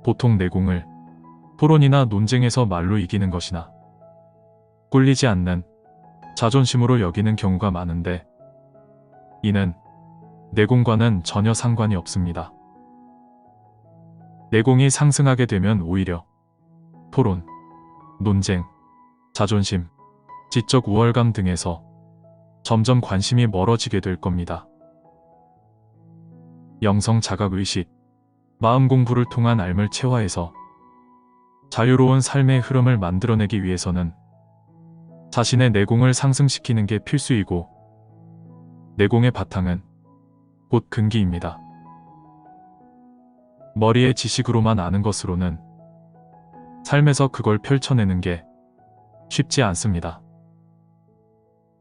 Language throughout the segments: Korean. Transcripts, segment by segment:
보통 내공을 토론이나 논쟁에서 말로 이기는 것이나 꿀리지 않는 자존심으로 여기는 경우가 많은데 이는 내공과는 전혀 상관이 없습니다. 내공이 상승하게 되면 오히려 토론, 논쟁, 자존심, 지적 우월감 등에서 점점 관심이 멀어지게 될 겁니다. 영성 자각의식, 마음 공부를 통한 삶을 체화해서 자유로운 삶의 흐름을 만들어내기 위해서는 자신의 내공을 상승시키는 게 필수이고 내공의 바탕은 곧 근기입니다. 머리의 지식으로만 아는 것으로는 삶에서 그걸 펼쳐내는 게 쉽지 않습니다.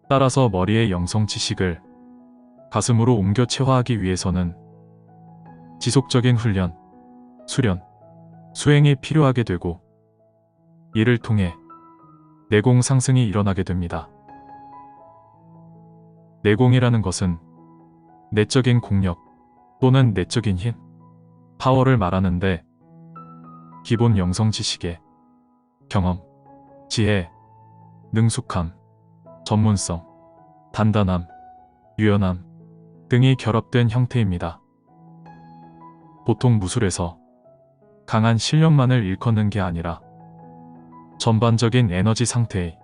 따라서 머리의 영성 지식을 가슴으로 옮겨 체화하기 위해서는 지속적인 훈련, 수련, 수행이 필요하게 되고 이를 통해 내공 상승이 일어나게 됩니다. 내공이라는 것은 내적인 공력 또는 내적인 힘, 파워를 말하는데 기본 영성 지식에 경험, 지혜, 능숙함, 전문성, 단단함, 유연함 등이 결합된 형태입니다. 보통 무술에서 강한 실력만을 일컫는 게 아니라 전반적인 에너지 상태의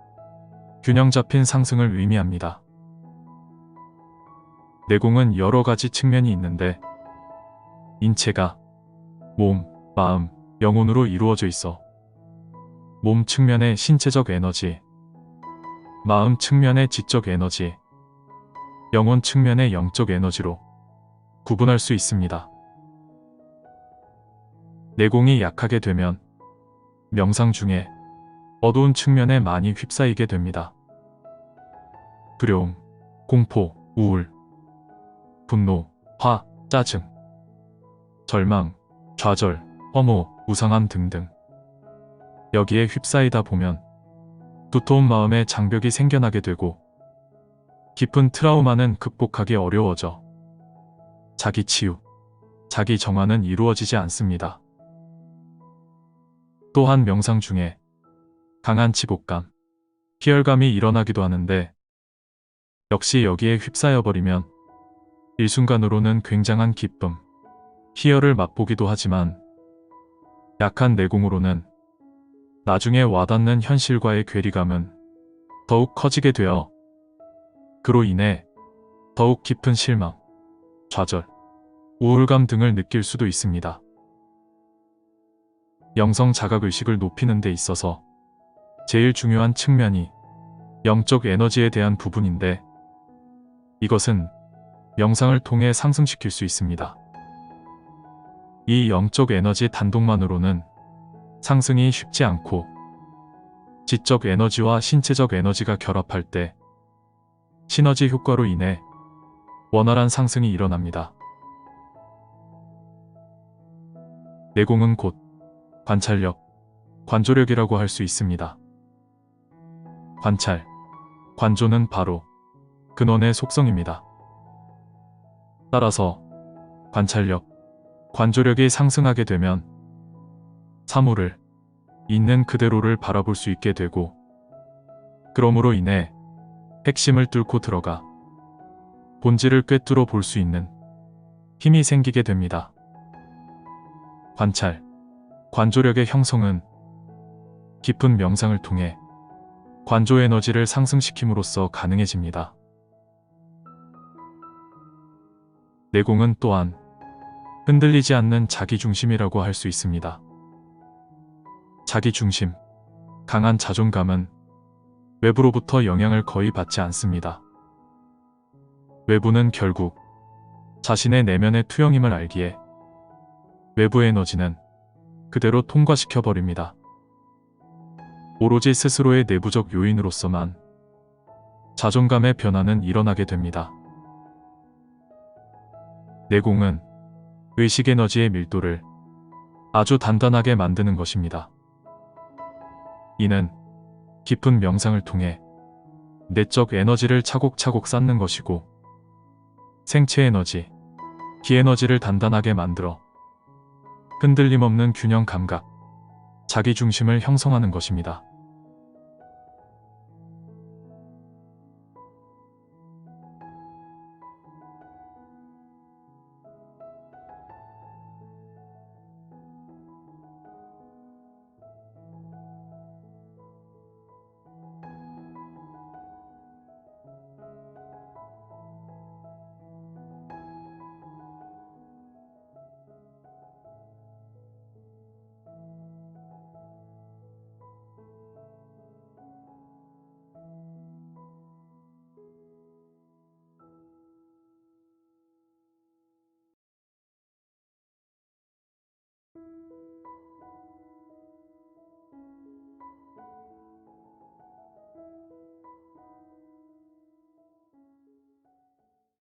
균형 잡힌 상승을 의미합니다. 내공은 여러 가지 측면이 있는데 인체가 몸, 마음, 영혼으로 이루어져 있어 몸 측면의 신체적 에너지, 마음 측면의 지적 에너지, 영혼 측면의 영적 에너지로 구분할 수 있습니다. 내공이 약하게 되면 명상 중에 어두운 측면에 많이 휩싸이게 됩니다. 두려움, 공포, 우울, 분노, 화, 짜증, 절망, 좌절, 허무, 우상함 등등. 여기에 휩싸이다 보면 두터운 마음의 장벽이 생겨나게 되고 깊은 트라우마는 극복하기 어려워져 자기 치유, 자기 정화는 이루어지지 않습니다. 또한 명상 중에 강한 지복감, 희열감이 일어나기도 하는데 역시 여기에 휩싸여버리면 일순간으로는 굉장한 기쁨, 희열을 맛보기도 하지만 약한 내공으로는 나중에 와닿는 현실과의 괴리감은 더욱 커지게 되어 그로 인해 더욱 깊은 실망, 좌절, 우울감 등을 느낄 수도 있습니다. 영성 자각의식을 높이는 데 있어서 제일 중요한 측면이 영적 에너지에 대한 부분인데 이것은 명상을 통해 상승시킬 수 있습니다. 이 영적 에너지 단독만으로는 상승이 쉽지 않고 지적 에너지와 신체적 에너지가 결합할 때 시너지 효과로 인해 원활한 상승이 일어납니다. 내공은 곧 관찰력, 관조력이라고 할 수 있습니다. 관찰, 관조는 바로 근원의 속성입니다. 따라서 관찰력, 관조력이 상승하게 되면 사물을 있는 그대로를 바라볼 수 있게 되고 그러므로 인해 핵심을 뚫고 들어가 본질을 꿰뚫어 볼 수 있는 힘이 생기게 됩니다. 관찰, 관조력의 형성은 깊은 명상을 통해 관조 에너지를 상승시킴으로써 가능해집니다. 내공은 또한 흔들리지 않는 자기중심이라고 할 수 있습니다. 자기중심, 강한 자존감은 외부로부터 영향을 거의 받지 않습니다. 외부는 결국 자신의 내면의 투영임을 알기에 외부 에너지는 그대로 통과시켜버립니다. 오로지 스스로의 내부적 요인으로서만 자존감의 변화는 일어나게 됩니다. 내공은 의식 에너지의 밀도를 아주 단단하게 만드는 것입니다. 이는 깊은 명상을 통해 내적 에너지를 차곡차곡 쌓는 것이고 생체 에너지, 기 에너지를 단단하게 만들어 흔들림 없는 균형 감각, 자기 중심을 형성하는 것입니다.